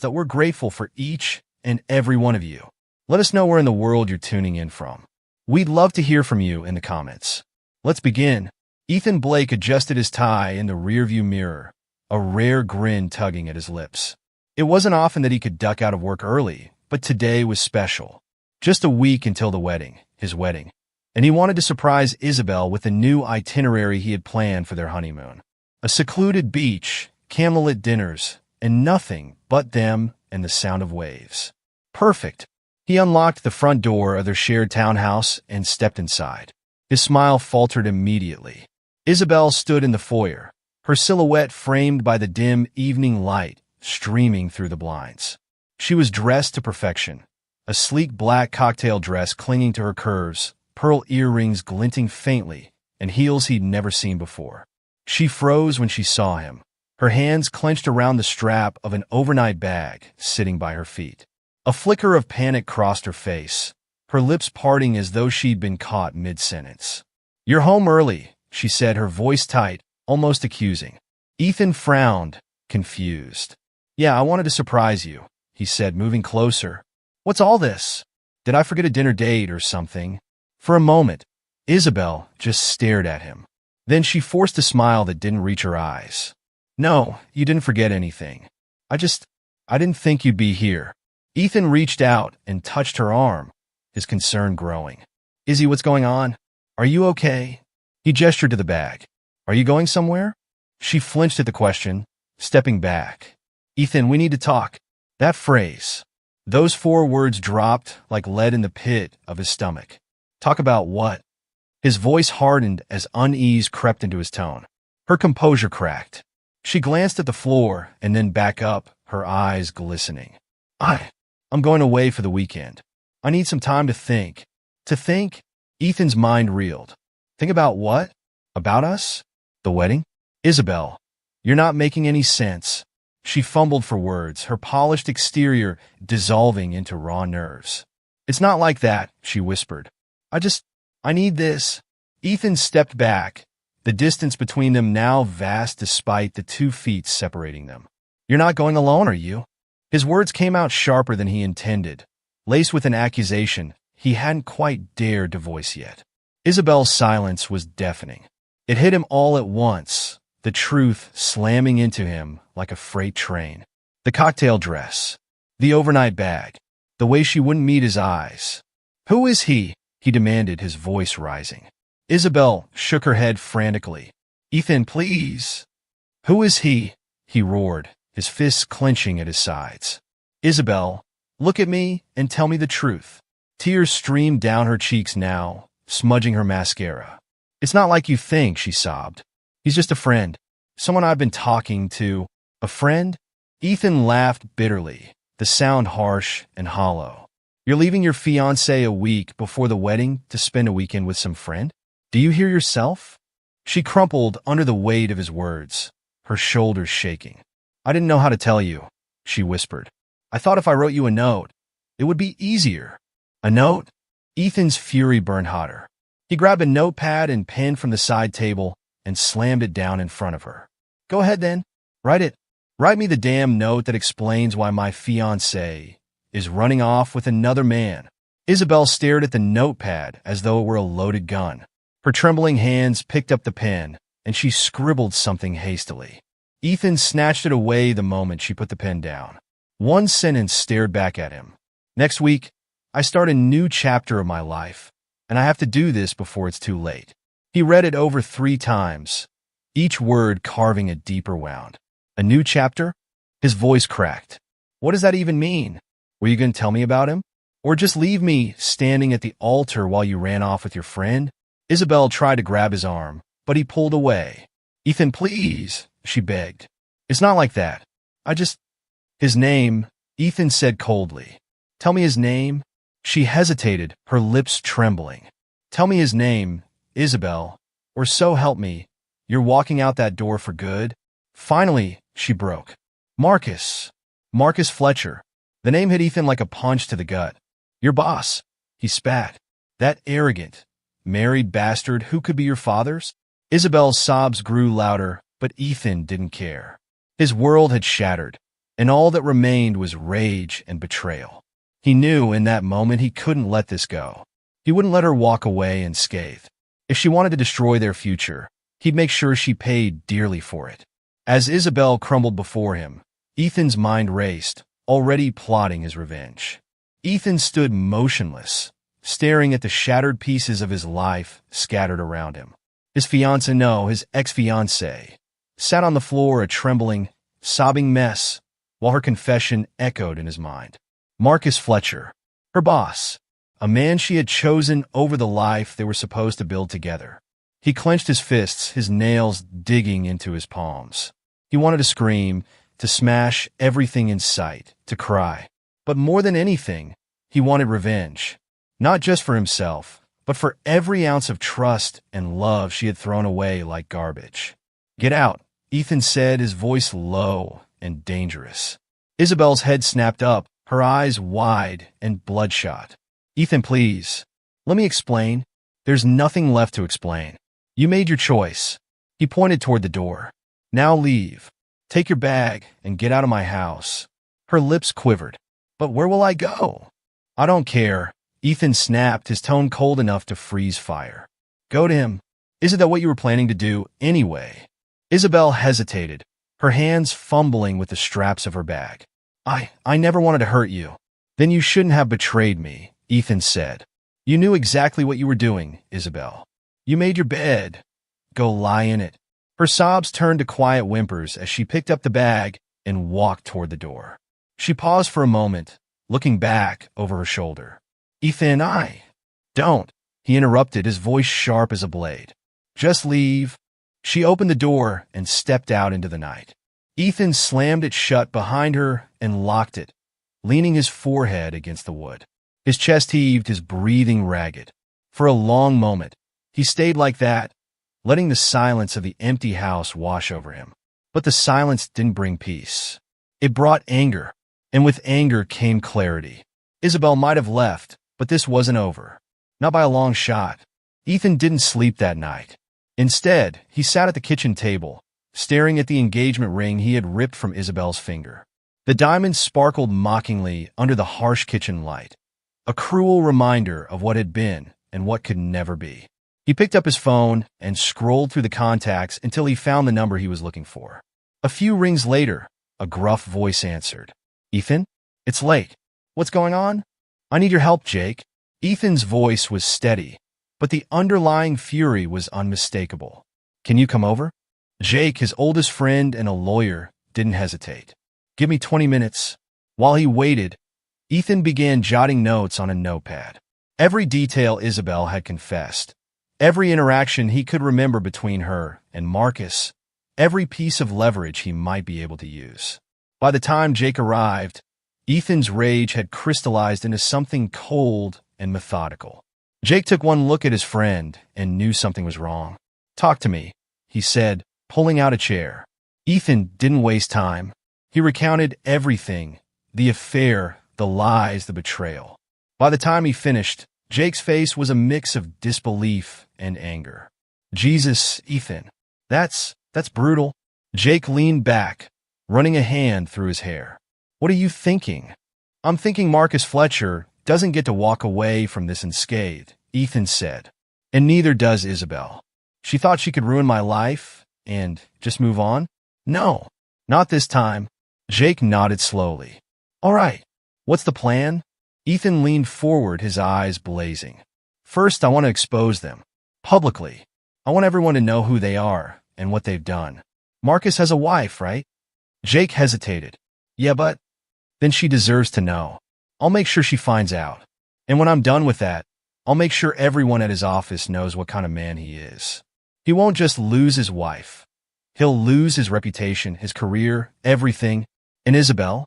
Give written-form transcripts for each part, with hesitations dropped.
that we're grateful for each and every one of you. Let us know where in the world you're tuning in from. We'd love to hear from you in the comments. Let's begin. Ethan Blake adjusted his tie in the rearview mirror, a rare grin tugging at his lips. It wasn't often that he could duck out of work early, but today was special. Just a week until the wedding, his wedding, and he wanted to surprise Isabel with a new itinerary he had planned for their honeymoon. A secluded beach, candlelit dinners, and nothing but them and the sound of waves. Perfect. He unlocked the front door of their shared townhouse and stepped inside. His smile faltered immediately. Isabel stood in the foyer, her silhouette framed by the dim evening light streaming through the blinds. She was dressed to perfection, a sleek black cocktail dress clinging to her curves, pearl earrings glinting faintly, and heels he'd never seen before. She froze when she saw him, her hands clenched around the strap of an overnight bag sitting by her feet. A flicker of panic crossed her face, her lips parting as though she'd been caught mid-sentence. "You're home early," she said, her voice tight, almost accusing. Ethan frowned, confused. "Yeah, I wanted to surprise you," he said, moving closer. "What's all this? Did I forget a dinner date or something?" For a moment, Isabel just stared at him. Then she forced a smile that didn't reach her eyes. "No, you didn't forget anything. I didn't think you'd be here." Ethan reached out and touched her arm, his concern growing. "Izzy, what's going on? Are you okay?" He gestured to the bag. "Are you going somewhere?" She flinched at the question, stepping back. "Ethan, we need to talk." That phrase, those 4 words dropped like lead in the pit of his stomach. "Talk about what?" His voice hardened as unease crept into his tone. Her composure cracked. She glanced at the floor and then back up, her eyes glistening. I'm going away for the weekend. I need some time to think." "To think?" Ethan's mind reeled. "Think about what? About us? The wedding?" "Isabel, you're not making any sense." She fumbled for words, her polished exterior dissolving into raw nerves. "It's not like that," she whispered. I need this." Ethan stepped back, the distance between them now vast despite the 2 feet separating them. "You're not going alone, are you?" His words came out sharper than he intended, laced with an accusation he hadn't quite dared to voice yet. Isabel's silence was deafening. It hit him all at once, the truth slamming into him like a freight train. The cocktail dress, the overnight bag, the way she wouldn't meet his eyes. "Who is he?" he demanded, his voice rising. Isabel shook her head frantically. "Ethan, please." "Who is he?" he roared, his fists clenching at his sides. "Isabel, look at me and tell me the truth." Tears streamed down her cheeks now, smudging her mascara. "It's not like you think," she sobbed. "He's just a friend. Someone I've been talking to." "A friend?" Ethan laughed bitterly, the sound harsh and hollow. "You're leaving your fiancé a week before the wedding to spend a weekend with some friend? Do you hear yourself?" She crumpled under the weight of his words, her shoulders shaking. "I didn't know how to tell you," she whispered. "I thought if I wrote you a note, it would be easier." "A note?" Ethan's fury burned hotter. He grabbed a notepad and pen from the side table and slammed it down in front of her. "Go ahead then. Write it. Write me the damn note that explains why my fiancé is running off with another man." Isabel stared at the notepad as though it were a loaded gun. Her trembling hands picked up the pen, and she scribbled something hastily. Ethan snatched it away the moment she put the pen down. One sentence stared back at him. "Next week, I start a new chapter of my life, and I have to do this before it's too late." He read it over 3 times, each word carving a deeper wound. "A new chapter?" His voice cracked. "What does that even mean? Were you going to tell me about him? Or just leave me standing at the altar while you ran off with your friend?" Isabel tried to grab his arm, but he pulled away. "Ethan, please," she begged. "It's not like that. His name," Ethan said coldly. "Tell me his name." She hesitated, her lips trembling. "Tell me his name, Isabel, or so help me, you're walking out that door for good." Finally, she broke. "Marcus. Marcus Fletcher." The name hit Ethan like a punch to the gut. "Your boss," he spat. "That arrogant, married bastard who could be your father's?" Isabel's sobs grew louder, but Ethan didn't care. His world had shattered. and all that remained was rage and betrayal. He knew in that moment he couldn't let this go. He wouldn't let her walk away unscathed. If she wanted to destroy their future, he'd make sure she paid dearly for it. As Isabel crumbled before him, Ethan's mind raced, already plotting his revenge. Ethan stood motionless, staring at the shattered pieces of his life scattered around him. His fiancée, no, his ex-fiancée, sat on the floor a trembling, sobbing mess, while her confession echoed in his mind. Marcus Fletcher, her boss, a man she had chosen over the life they were supposed to build together. He clenched his fists, his nails digging into his palms. He wanted to scream, to smash everything in sight, to cry. But more than anything, he wanted revenge. Not just for himself, but for every ounce of trust and love she had thrown away like garbage. "Get out," Ethan said, his voice low and dangerous. Isabel's head snapped up, her eyes wide and bloodshot. "Ethan, please. Let me explain." "There's nothing left to explain. You made your choice." He pointed toward the door. "Now leave. Take your bag and get out of my house." Her lips quivered. "But where will I go?" "I don't care," Ethan snapped, his tone cold enough to freeze fire. "Go to him. Isn't that what you were planning to do anyway?" Isabel hesitated, her hands fumbling with the straps of her bag. I never wanted to hurt you." "Then you shouldn't have betrayed me," Ethan said. "You knew exactly what you were doing, Isabel. You made your bed. Go lie in it." Her sobs turned to quiet whimpers as she picked up the bag and walked toward the door. She paused for a moment, looking back over her shoulder. "Ethan, don't," he interrupted, his voice sharp as a blade. "Just leave." She opened the door and stepped out into the night. Ethan slammed it shut behind her and locked it, leaning his forehead against the wood. His chest heaved, his breathing ragged. For a long moment, he stayed like that, letting the silence of the empty house wash over him. But the silence didn't bring peace. It brought anger, and with anger came clarity. Isabel might have left, but this wasn't over. Not by a long shot. Ethan didn't sleep that night. Instead, he sat at the kitchen table, staring at the engagement ring he had ripped from Isabel's finger. The diamonds sparkled mockingly under the harsh kitchen light, a cruel reminder of what had been and what could never be. He picked up his phone and scrolled through the contacts until he found the number he was looking for. A few rings later, a gruff voice answered. "Ethan? It's late. What's going on?" "I need your help, Jake." Ethan's voice was steady, but the underlying fury was unmistakable. "Can you come over?" Jake, his oldest friend and a lawyer, didn't hesitate. "Give me 20 minutes. While he waited, Ethan began jotting notes on a notepad. Every detail Isabel had confessed, every interaction he could remember between her and Marcus, every piece of leverage he might be able to use. By the time Jake arrived, Ethan's rage had crystallized into something cold and methodical. Jake took one look at his friend and knew something was wrong. "Talk to me," he said, pulling out a chair. Ethan didn't waste time. He recounted everything, the affair, the lies, the betrayal. By the time he finished, Jake's face was a mix of disbelief and anger. "Jesus, Ethan, that's brutal." Jake leaned back, running a hand through his hair. "What are you thinking?" "I'm thinking Marcus Fletcher doesn't get to walk away from this unscathed," Ethan said. "And neither does Isabel. She thought she could ruin my life and just move on? No, not this time." Jake nodded slowly. "All right, what's the plan?" Ethan leaned forward, his eyes blazing. "First, I want to expose them. Publicly. I want everyone to know who they are and what they've done. Marcus has a wife, right?" Jake hesitated. "Yeah, but..." "Then she deserves to know. I'll make sure she finds out. And when I'm done with that, I'll make sure everyone at his office knows what kind of man he is. He won't just lose his wife. He'll lose his reputation, his career, everything." "And Isabel?"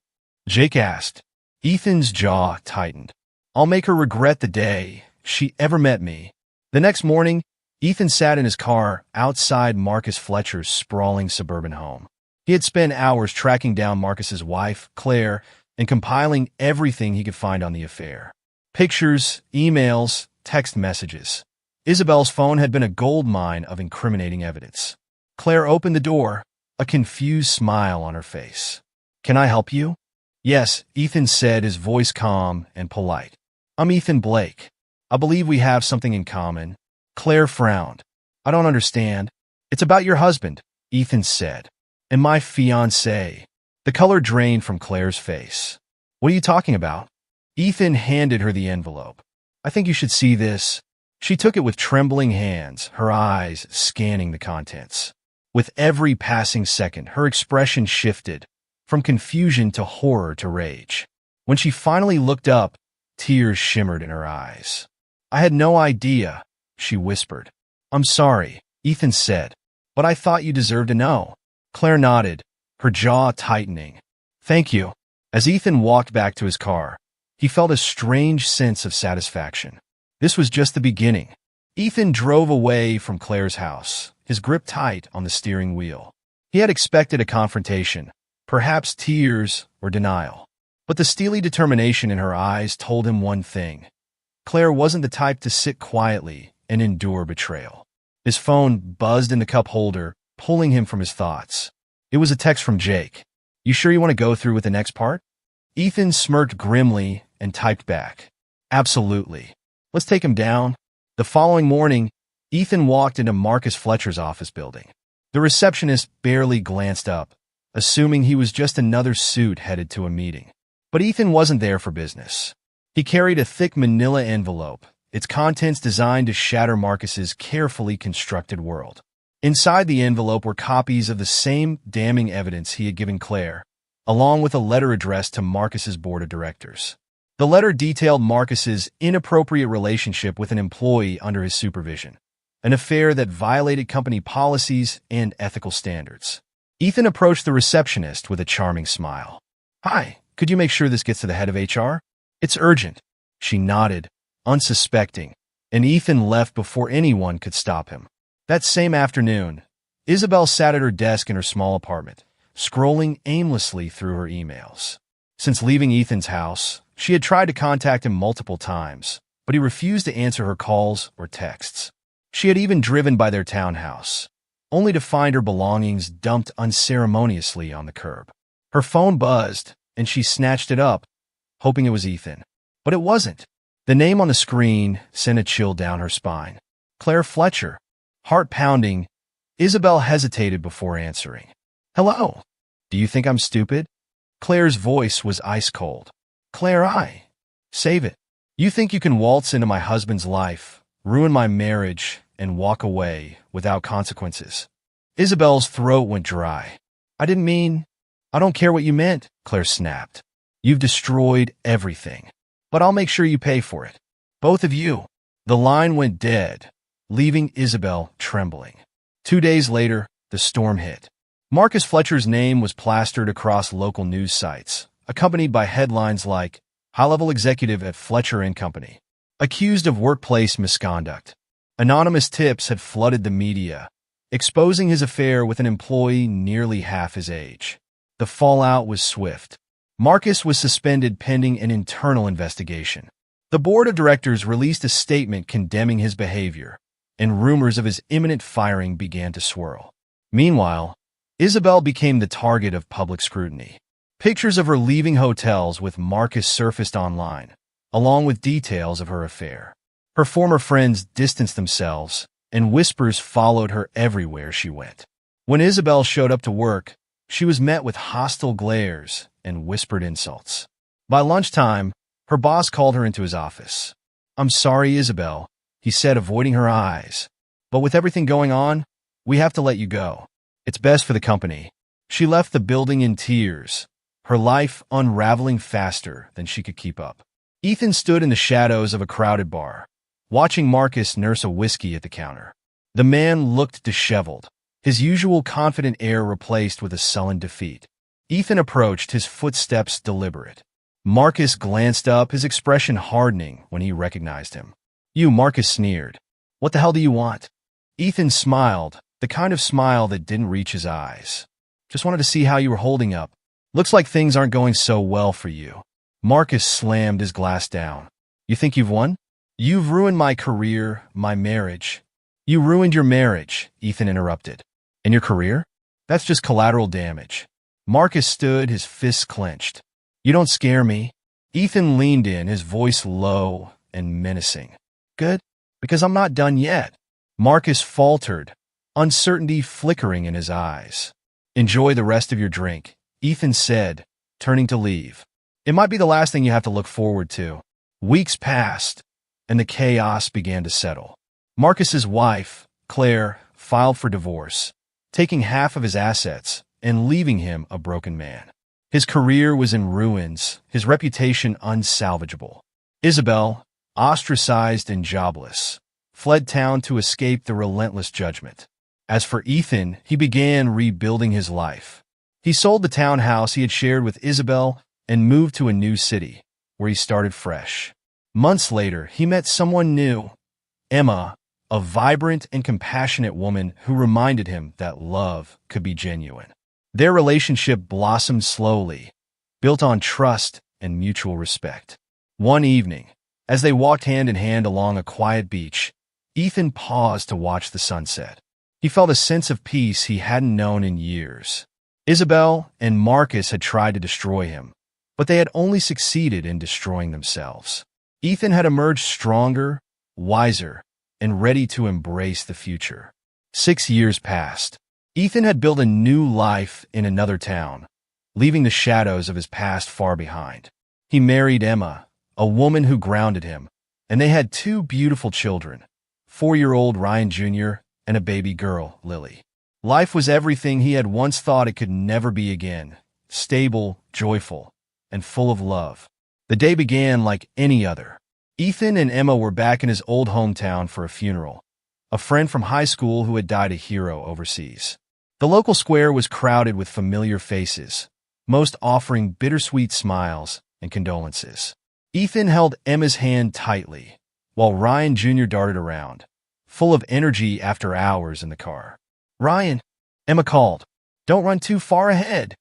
Jake asked. Ethan's jaw tightened. "I'll make her regret the day she ever met me." The next morning, Ethan sat in his car outside Marcus Fletcher's sprawling suburban home. He had spent hours tracking down Marcus's wife, Claire, and compiling everything he could find on the affair. Pictures, emails, text messages. Isabel's phone had been a goldmine of incriminating evidence. Claire opened the door, a confused smile on her face. Can I help you? Yes, Ethan said, his voice calm and polite. I'm Ethan Blake. I believe we have something in common. Claire frowned. I don't understand. It's about your husband, Ethan said. And my fiancé. The color drained from Claire's face. What are you talking about? Ethan handed her the envelope. I think you should see this. She took it with trembling hands, her eyes scanning the contents. With every passing second, her expression shifted, from confusion to horror to rage. When she finally looked up, tears shimmered in her eyes. I had no idea, she whispered. I'm sorry, Ethan said, but I thought you deserved to know. Claire nodded, her jaw tightening. Thank you. As Ethan walked back to his car, he felt a strange sense of satisfaction. This was just the beginning. Ethan drove away from Claire's house, his grip tight on the steering wheel. He had expected a confrontation, perhaps tears or denial. But the steely determination in her eyes told him one thing. Claire wasn't the type to sit quietly and endure betrayal. His phone buzzed in the cup holder, pulling him from his thoughts. It was a text from Jake. You sure you want to go through with the next part? Ethan smirked grimly and typed back. Absolutely. Let's take him down. The following morning, Ethan walked into Marcus Fletcher's office building. The receptionist barely glanced up, assuming he was just another suit headed to a meeting. But Ethan wasn't there for business. He carried a thick manila envelope, its contents designed to shatter Marcus's carefully constructed world. Inside the envelope were copies of the same damning evidence he had given Claire, along with a letter addressed to Marcus's board of directors. The letter detailed Marcus's inappropriate relationship with an employee under his supervision, an affair that violated company policies and ethical standards. Ethan approached the receptionist with a charming smile. Hi, could you make sure this gets to the head of HR? It's urgent. She nodded, unsuspecting, and Ethan left before anyone could stop him. That same afternoon, Isabel sat at her desk in her small apartment, scrolling aimlessly through her emails. Since leaving Ethan's house, she had tried to contact him multiple times, but he refused to answer her calls or texts. She had even driven by their townhouse, only to find her belongings dumped unceremoniously on the curb. Her phone buzzed, and she snatched it up, hoping it was Ethan. But it wasn't. The name on the screen sent a chill down her spine. Claire Fletcher. Heart pounding, Isabel hesitated before answering. Hello. Do you think I'm stupid? Claire's voice was ice cold. Claire, save it. You think you can waltz into my husband's life, ruin my marriage, and walk away without consequences? Isabel's throat went dry. I don't care what you meant, Claire snapped. You've destroyed everything. But I'll make sure you pay for it. Both of you. The line went dead, leaving Isabel trembling. 2 days later, the storm hit. Marcus Fletcher's name was plastered across local news sites, accompanied by headlines like, high-level executive at Fletcher & Company, accused of workplace misconduct. Anonymous tips had flooded the media, exposing his affair with an employee nearly half his age. The fallout was swift. Marcus was suspended pending an internal investigation. The board of directors released a statement condemning his behavior, and rumors of his imminent firing began to swirl. Meanwhile, Isabel became the target of public scrutiny. Pictures of her leaving hotels with Marcus surfaced online, along with details of her affair. Her former friends distanced themselves, and whispers followed her everywhere she went. When Isabel showed up to work, she was met with hostile glares and whispered insults. By lunchtime, her boss called her into his office. I'm sorry, Isabel, he said, avoiding her eyes. But with everything going on, we have to let you go. It's best for the company. She left the building in tears, her life unraveling faster than she could keep up. Ethan stood in the shadows of a crowded bar, watching Marcus nurse a whiskey at the counter. The man looked disheveled, his usual confident air replaced with a sullen defeat. Ethan approached, his footsteps deliberate. Marcus glanced up, his expression hardening when he recognized him. You, Marcus sneered. What the hell do you want? Ethan smiled, the kind of smile that didn't reach his eyes. Just wanted to see how you were holding up. Looks like things aren't going so well for you. Marcus slammed his glass down. You think you've won? You've ruined my career, my marriage. You ruined your marriage, Ethan interrupted. And your career? That's just collateral damage. Marcus stood, his fists clenched. You don't scare me. Ethan leaned in, his voice low and menacing. Good? Because I'm not done yet. Marcus faltered, uncertainty flickering in his eyes. Enjoy the rest of your drink, Ethan said, turning to leave. It might be the last thing you have to look forward to. Weeks passed, and the chaos began to settle. Marcus's wife, Claire, filed for divorce, taking half of his assets and leaving him a broken man. His career was in ruins, his reputation unsalvageable. Isabel, ostracized and jobless, fled town to escape the relentless judgment. As for Ethan, he began rebuilding his life. He sold the townhouse he had shared with Isabel and moved to a new city, where he started fresh. Months later, he met someone new, Emma, a vibrant and compassionate woman who reminded him that love could be genuine. Their relationship blossomed slowly, built on trust and mutual respect. One evening, as they walked hand in hand along a quiet beach, Ethan paused to watch the sunset. He felt a sense of peace he hadn't known in years. Isabel and Marcus had tried to destroy him, but they had only succeeded in destroying themselves. Ethan had emerged stronger, wiser, and ready to embrace the future. 6 years passed. Ethan had built a new life in another town, leaving the shadows of his past far behind. He married Emma, a woman who grounded him, and they had 2 beautiful children, 4-year-old Ryan Jr. and a baby girl, Lily. Life was everything he had once thought it could never be again, stable, joyful, and full of love. The day began like any other. Ethan and Emma were back in his old hometown for a funeral, a friend from high school who had died a hero overseas. The local square was crowded with familiar faces, most offering bittersweet smiles and condolences. Ethan held Emma's hand tightly, while Ryan Jr. darted around, full of energy after hours in the car. Ryan, Emma called. Don't run too far ahead.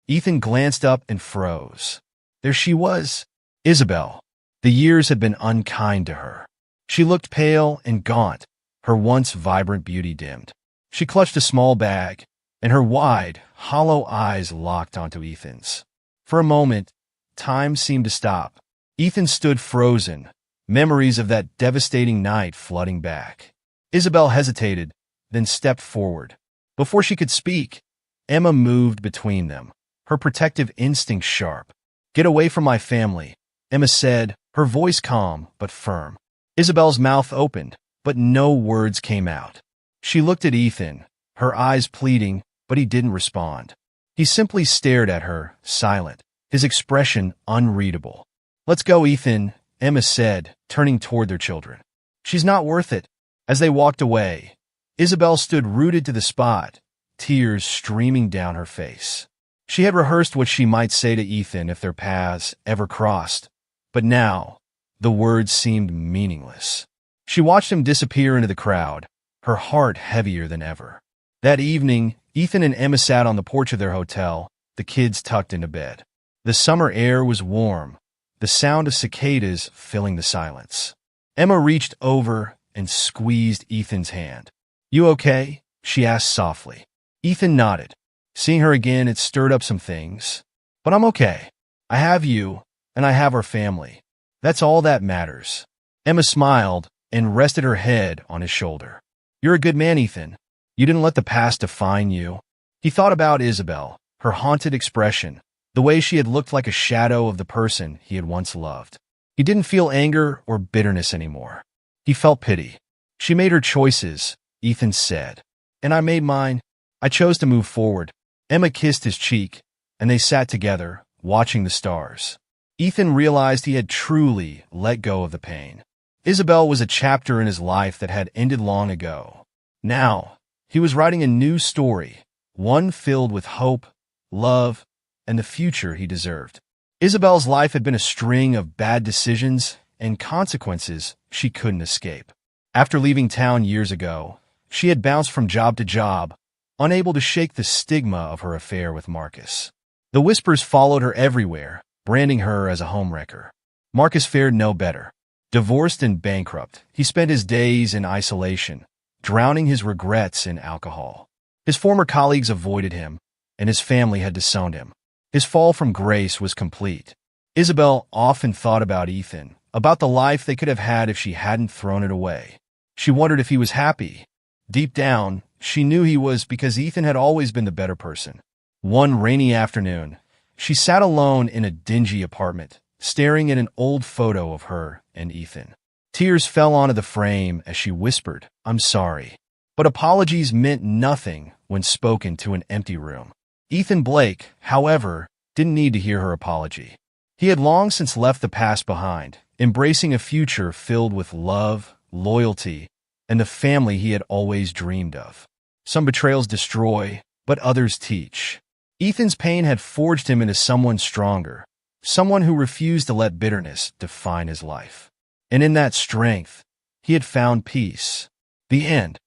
Ethan glanced up and froze. There she was, Isabel. The years had been unkind to her. She looked pale and gaunt, her once vibrant beauty dimmed. She clutched a small bag, and her wide, hollow eyes locked onto Ethan's. For a moment, time seemed to stop. Ethan stood frozen, memories of that devastating night flooding back. Isabel hesitated, then stepped forward. Before she could speak, Emma moved between them, her protective instincts sharp. Get away from my family, Emma said, her voice calm but firm. Isabel's mouth opened, but no words came out. She looked at Ethan, her eyes pleading, but he didn't respond. He simply stared at her, silent, his expression unreadable. Let's go, Ethan, Emma said, turning toward their children. She's not worth it. As they walked away, Isabel stood rooted to the spot, tears streaming down her face. She had rehearsed what she might say to Ethan if their paths ever crossed, but now the words seemed meaningless. She watched him disappear into the crowd, her heart heavier than ever. That evening, Ethan and Emma sat on the porch of their hotel, the kids tucked into bed. The summer air was warm, the sound of cicadas filling the silence. Emma reached over and squeezed Ethan's hand. You okay? She asked softly. Ethan nodded. Seeing her again, it stirred up some things. But I'm okay. I have you, and I have our family. That's all that matters. Emma smiled and rested her head on his shoulder. You're a good man, Ethan. You didn't let the past define you. He thought about Isabel, her haunted expression, the way she had looked like a shadow of the person he had once loved. He didn't feel anger or bitterness anymore. He felt pity. She made her choices, Ethan said. And I made mine. I chose to move forward. Emma kissed his cheek, and they sat together, watching the stars. Ethan realized he had truly let go of the pain. Isabel was a chapter in his life that had ended long ago. Now, he was writing a new story, one filled with hope, love, and the future he deserved. Isabel's life had been a string of bad decisions and consequences she couldn't escape. After leaving town years ago, she had bounced from job to job, unable to shake the stigma of her affair with Marcus. The whispers followed her everywhere, branding her as a homewrecker. Marcus fared no better. Divorced and bankrupt, he spent his days in isolation, drowning his regrets in alcohol. His former colleagues avoided him, and his family had disowned him. His fall from grace was complete. Isabel often thought about Ethan, about the life they could have had if she hadn't thrown it away. She wondered if he was happy. Deep down, she knew he was, because Ethan had always been the better person. One rainy afternoon, she sat alone in a dingy apartment, staring at an old photo of her and Ethan. Tears fell onto the frame as she whispered, "I'm sorry." But apologies meant nothing when spoken to an empty room. Ethan Blake, however, didn't need to hear her apology. He had long since left the past behind, embracing a future filled with love, loyalty, and the family he had always dreamed of. Some betrayals destroy, but others teach. Ethan's pain had forged him into someone stronger, someone who refused to let bitterness define his life. And in that strength, he had found peace. The end.